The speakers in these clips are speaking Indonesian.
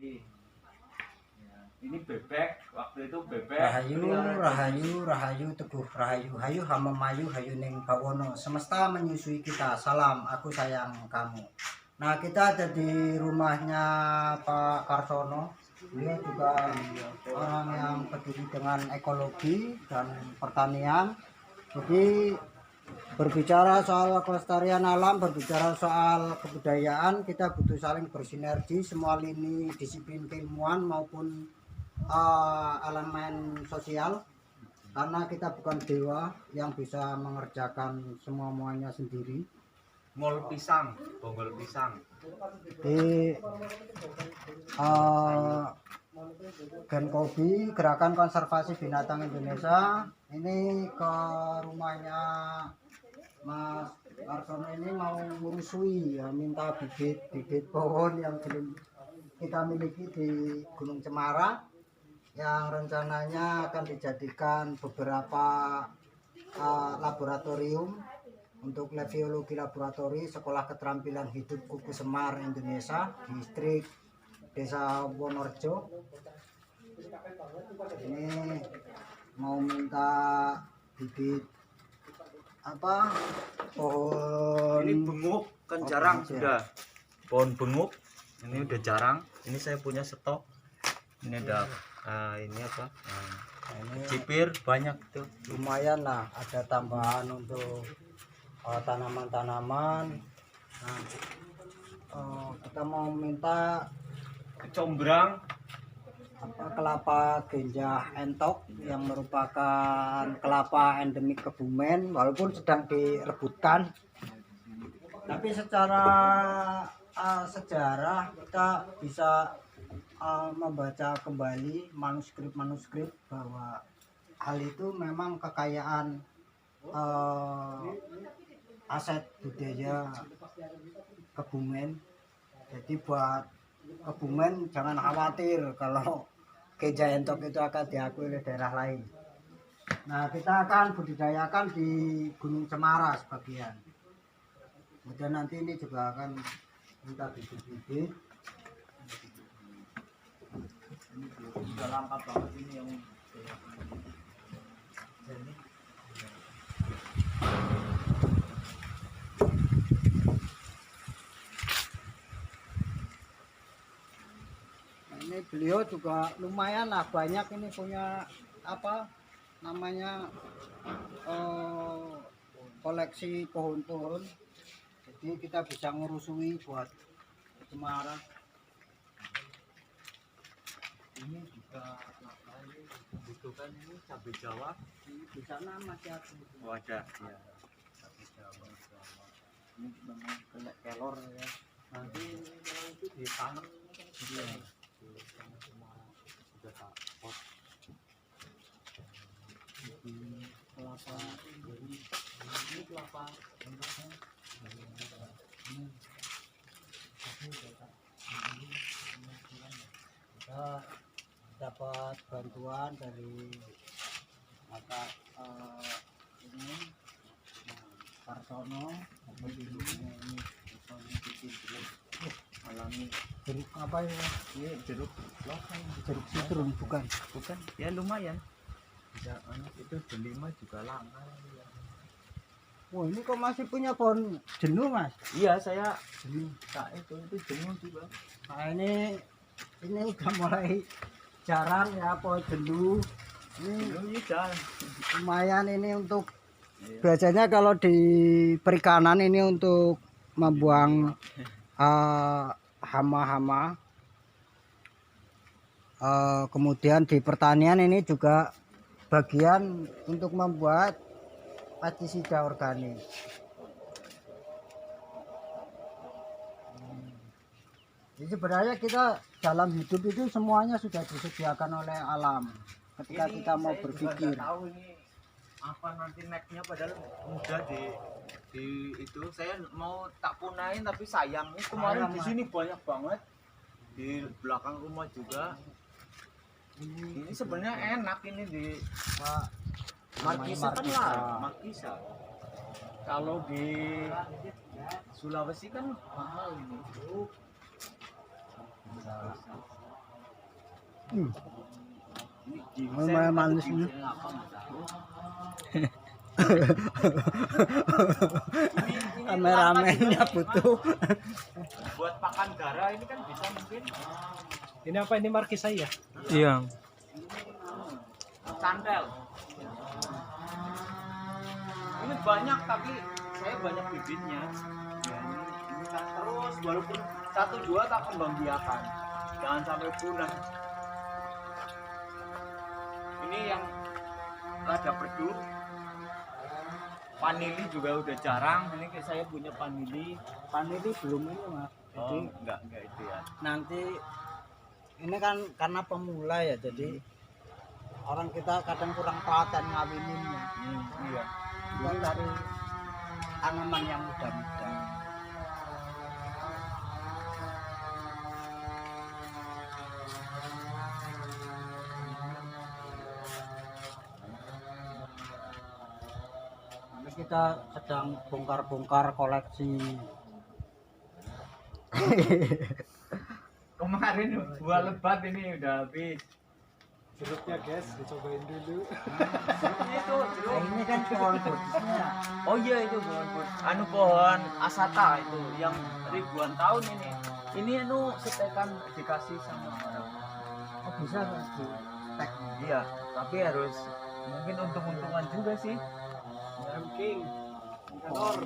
Ini bebek, waktu itu bebek. Rahayu, teguh rahayu, hayu hamamayu, hayu ning bawono. Semesta menyusui kita. Salam, aku sayang kamu. Nah, kita ada di rumahnya Pak Karsono. Beliau juga orang yang peduli dengan ekologi dan pertanian. Jadi berbicara soal kelestarian alam, berbicara soal kebudayaan, kita butuh saling bersinergi semua lini disiplin keilmuan maupun elemen sosial, karena kita bukan dewa yang bisa mengerjakan semuanya sendiri. Mol pisang, bonggol pisang. Di Genkobi, Gerakan Konservasi Binatang Indonesia, ini ke rumahnya Mas Karsono ini mau ngurusui ya, minta bibit pohon yang belum kita miliki di Gunung Cemara, yang rencananya akan dijadikan beberapa laboratorium untuk lab biologi laboratori Sekolah Keterampilan Hidup Kuku Semar Indonesia, distrik Desa Wonorejo. Ini mau minta bibit pohon. Ini benguk kan jarang sudah. Pohon benguk ini udah jarang. Ini saya punya stok. Ini ada ini apa? Ini cipir banyak tuh. Lumayan lah, ada tambahan untuk tanaman-tanaman. Nah, kita mau minta Kecombrang, kelapa genjah entok yang merupakan kelapa endemik Kebumen, walaupun sedang direbutkan. Tapi secara sejarah kita bisa membaca kembali manuskrip bahwa hal itu memang kekayaan aset budaya Kebumen. Jadi buat Kebumen jangan khawatir kalau genjah entok itu akan diakui oleh daerah lain. Nah, kita akan budidayakan di Gunung Cemara sebagian. Kemudian nanti ini juga akan minta bibit-bibit. ini sudah langka banget ini yang ini. Ini beliau juga lumayan lah, banyak ini punya koleksi pohon-pohon, jadi kita bisa ngurusui buat Cemara. Ini juga butuhkan ini cabai Jawa. Di sana masih ada. Oh, ada ya. Cabai Jawa. Ini memang kelor ya. Nanti kalau itu ditanam kan juga. Semua sudah tak pot. Ini kelapa, ini kelapa bentuknya. Kita dapat bantuan dari Bapak ini Karsono. Ini Alami jeruk apa ya? ini jeruk lokal, Jeruk sitrun bukan? ya lumayan bisa itu delima juga langka ya. Wah, ini kok masih punya pohon jenuh, Mas? Iya, saya itu jenuh juga. Nah, ini udah mulai jarang ya pohon jenuh. Ini lumayan ini untuk biasanya kalau di perikanan ini untuk membuang hama-hama. Kemudian di pertanian ini juga bagian untuk membuat pestisida organik. Jadi sebenarnya kita dalam hidup itu semuanya sudah disediakan oleh alam. Ketika ini kita mau berpikir tahu ini apa nanti naiknya, padahal mudah di itu saya mau tak punain, tapi sayang kemarin di sini banyak banget di belakang rumah juga. Ini sebenarnya enak ini di Markisa kan lah, Markisa. Kalau di Sulawesi kan mahal ini. Lumayan manis ini. Kameramennya butuh. Buat pakan darah ini kan bisa mungkin. Ini apa ini markis saya? Iya. Santel. Ini banyak tapi saya banyak bibitnya. Ya, ini kan terus walaupun 1-2 tak kembang biakan. Jangan sampai punah. Ini yang lada perdu. Vanili juga udah jarang. Ini kayak saya punya vanili. Vanili belum ini mas. Oh, Jadi enggak itu ya. nanti ini kan karena pemula ya, jadi orang kita kadang kurang telaten ngawininnya. Iya. Kita cari tanaman yang muda-muda. Ini kita sedang bongkar-bongkar koleksi. Kemarin buah lebat ini udah habis. Jeruknya guys, dicobain dulu. Ini itu jeruk. Ini kan pohon putihnya. Oh iya itu anu pohon asata itu yang ribuan tahun ini. Ini anu setekan dikasih sama orang. Oh bisa mas di tek. Iya, tapi harus mungkin untung-untungan juga sih. King. Kantor.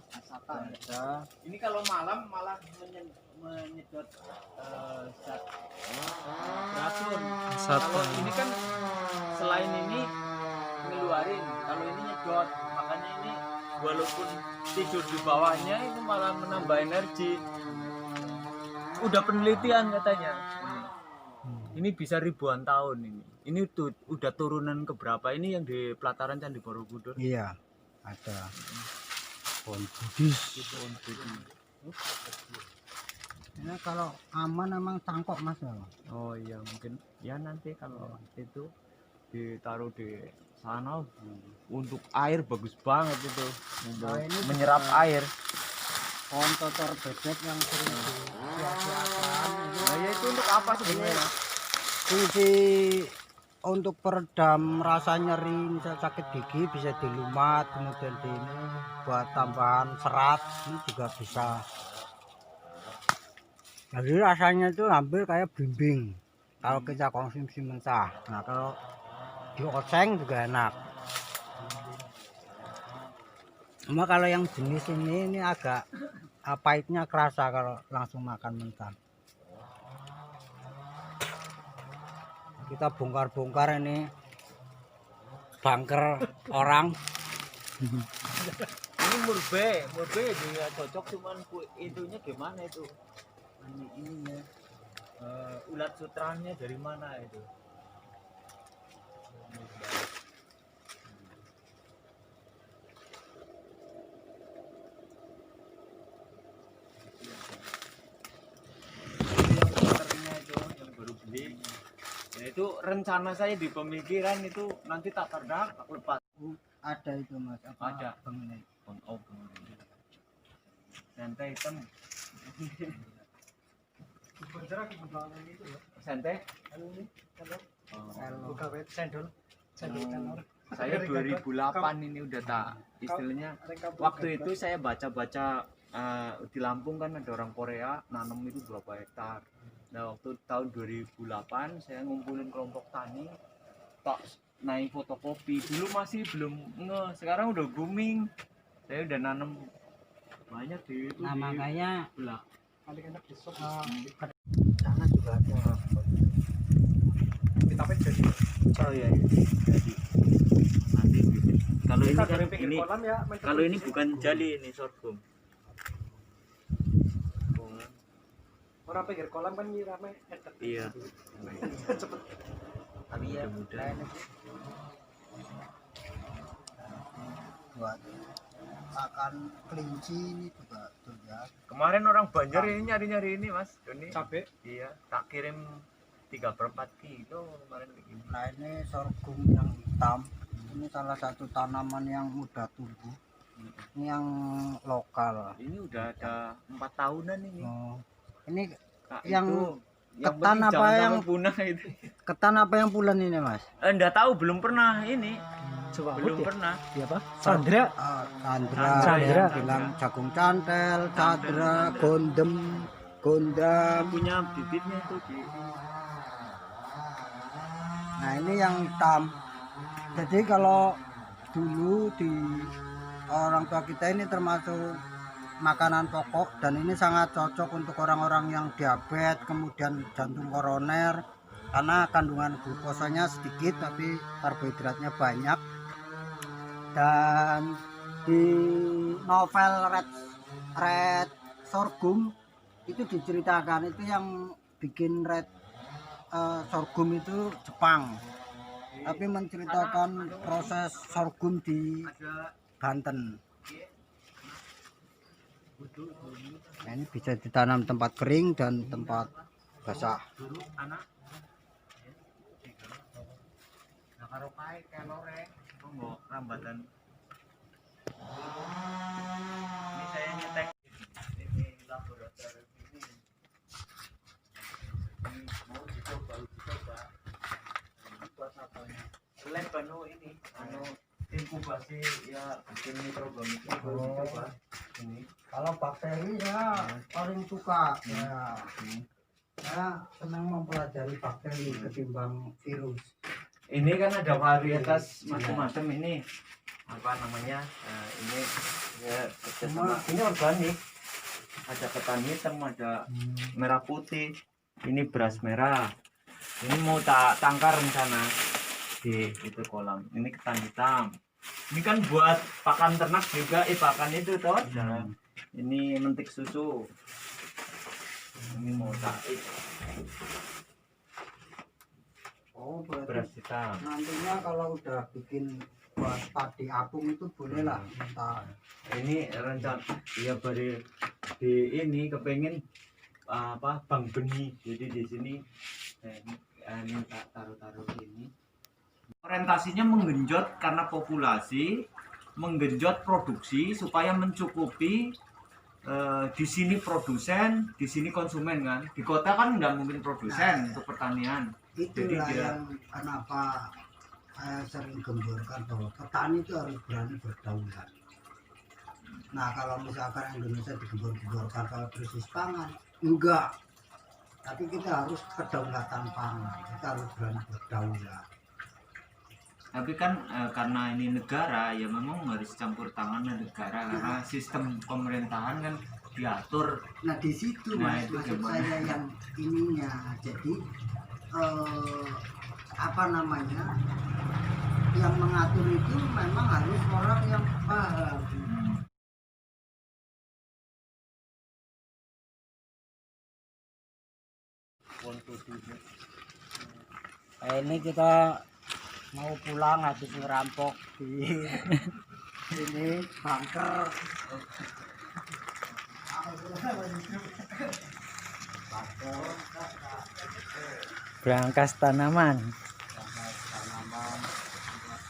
Asata ada. Ini kalau malam malah menyedot zat racun. Zat. Kalau ini kan selain ini ngeluarin, kalau ini nyedot, makanya ini walaupun tidur di bawahnya itu malah menambah energi. Udah penelitian katanya. Ini bisa ribuan tahun ini. Ini tuh udah turunan keberapa ini yang di pelataran Candi Borobudur. Iya, ada pohon Buddhis. Ini kalau aman emang cangkok mas ya. Oh iya mungkin ya nanti kalau itu ditaruh di sana untuk air bagus banget itu untuk Nah, ini menyerap juga air. Pohon totor bebek yang sering disiasiakan. Nah ya itu untuk apa sebenarnya? Fungsi untuk peredam rasa nyeri, misal sakit gigi bisa dilumat, kemudian di ini buat tambahan serat ini juga bisa. Jadi rasanya itu hampir kayak blimbing kalau kita konsumsi mentah. Nah kalau dioseng juga enak. Cuma kalau yang jenis ini agak pahitnya kerasa kalau langsung makan mentah. Kita bongkar-bongkar ini bunker orang. Ini murbe dia cocok cuman itunya gimana itu? Ininya ulat sutranya dari mana itu? Itu yang baru beli. Ya itu rencana saya di pemikiran itu nanti tak ternak tak lepas. Ada itu mas, apa? Ada. Bangunan. Oh, santai hitam. Bentar aku kembangan itu ya. Santai. Halo ini, halo. Kalau Buka web cendol. Cendol kantor. Saya 2008 ini udah tak istilahnya. Waktu itu saya baca-baca di Lampung kan ada orang Korea nanam itu berapa hektar. Nah waktu tahun 2008 saya ngumpulin kelompok tani, tak naik fotokopi. Dulu masih belum sekarang udah booming. Saya udah nanam banyak di itu. nah di makanya belah. Enak di sop. sana juga ada. Kita jadi. Oh iya. Jadi nanti bikin. Kalau ini Kita kan dari pinggir ini kolam ya. kalau ini bukan jali ini sorghum. Orang pinggir kolam kan nyirame etek. Iya. Cepet. Tapi ya Mudah-mudahan. buat makan kelinci ini juga tuh ya. Kemarin orang Banjar ini nyari-nyari ini Mas Doni. Cabe. Iya, tak kirim 3/4 kilo kemarin begini. Nah ini sorghum yang hitam, ini salah satu tanaman yang mudah tumbuh. Ini yang lokal. Ini udah ada 4 tahunan ini. Oh, ini Kak, yang itu Yang Ketan penting apa jangan yang- sampai punah itu. Ketan apa yang bulan ini mas? Enggak tahu, belum pernah ini. Coba Belum ya? pernah. Iya apa? Sandra. Chandra, Chandra. bilang jagung cantel, Chandra, gondem, gondam. Punya bibitnya itu di Nah ini yang hitam. Jadi kalau dulu di orang tua kita ini termasuk makanan pokok dan ini sangat cocok untuk orang-orang yang diabetes, kemudian jantung koroner karena kandungan glukosanya sedikit tapi karbohidratnya banyak. Dan di novel Red Sorghum itu diceritakan itu yang bikin Red sorghum itu Jepang, tapi menceritakan proses sorghum di Banten. Nah, ini bisa ditanam tempat kering dan tempat basah. dulu anak. Nah, karo pae kelore, monggo rambatan. Ini saya nyetek ini laboratorium ini. Ini mau dicoba. Ini buat apanya? Lab ini inkubasi ya bikin mikroorganisme coba. Ini Kalau bakteri ya paling suka ya. Saya senang mempelajari bakteri ketimbang virus. ini kan ada varietas macam-macam ini apa namanya ini ya kerjasama ini organik, ada ketan hitam, ada merah putih, ini beras merah, ini mau tak tangkar rencana di itu kolam, ini ketan hitam, ini kan buat pakan ternak juga, pakan itu toh. Ini mentik susu, ini mau tak Oh, berarti beras hitam. nantinya kalau udah bikin buat padi apung itu bolehlah minta. Ini rencana ya bari di ini kepengen apa bank benih, jadi di sini ini tak taruh ini orientasinya menggenjot karena populasi, menggenjot produksi supaya mencukupi di sini produsen, di sini konsumen kan. Di kota kan nggak mungkin produsen untuk pertanian. Itulah Jadi dia- yang kenapa saya sering gemborkan bahwa petani itu harus berani berdaulat. Nah kalau misalkan Indonesia digembor-gemborkan kalau krisis pangan, enggak. Tapi kita harus kedaulatan pangan, kita harus berani berdaulat. Tapi kan karena ini negara ya memang harus campur tangan negara karena sistem pemerintahan kan diatur. Nah di situ Nah, mas itu maksud gimana? saya yang ininya. Jadi apa namanya, yang mengatur itu memang harus orang yang paham. Nah, ini kita mau pulang habis ngerampok di ini bunker. Berangkas tanaman. Tanaman mas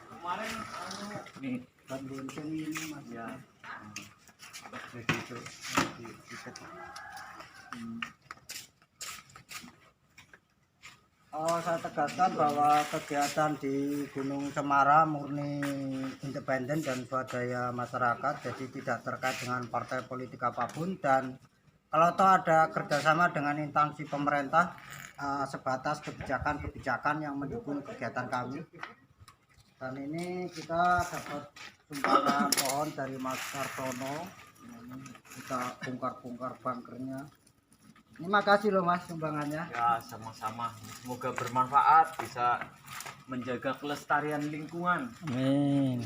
Kemarin nih dan bonceng ini mas ya jadi itu saya tegaskan bahwa kegiatan di Gunung Cemara murni independen dan swadaya masyarakat, jadi tidak terkait dengan partai politik apapun, dan kalau toh ada kerjasama dengan instansi pemerintah sebatas kebijakan-kebijakan yang mendukung kegiatan kami. Dan ini kita dapat sumbangan pohon dari Mas Kartono. Ini kita bongkar-bongkar bunkernya. Terima kasih loh Mas sumbangannya. ya sama-sama, semoga bermanfaat, bisa menjaga kelestarian lingkungan Amin.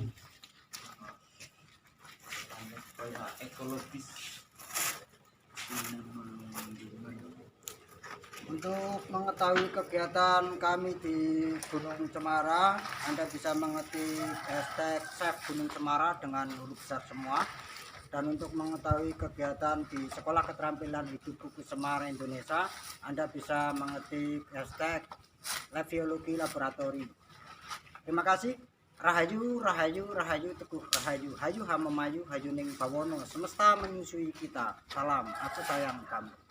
supaya ekologis. Untuk mengetahui kegiatan kami di Gunung Cemara, Anda bisa mengetik hashtag Chef Gunung Cemara dengan huruf besar semua. Dan untuk mengetahui kegiatan di Sekolah Keterampilan Hidup Buku Semara Indonesia, Anda bisa mengetik hashtag Lab Biologi Laboratori. Terima kasih. Rahayu, rahayu, rahayu, teguh rahayu, hayu hamemayu, hayu ning bawono, semesta menyusui kita. Salam, aku sayang kamu.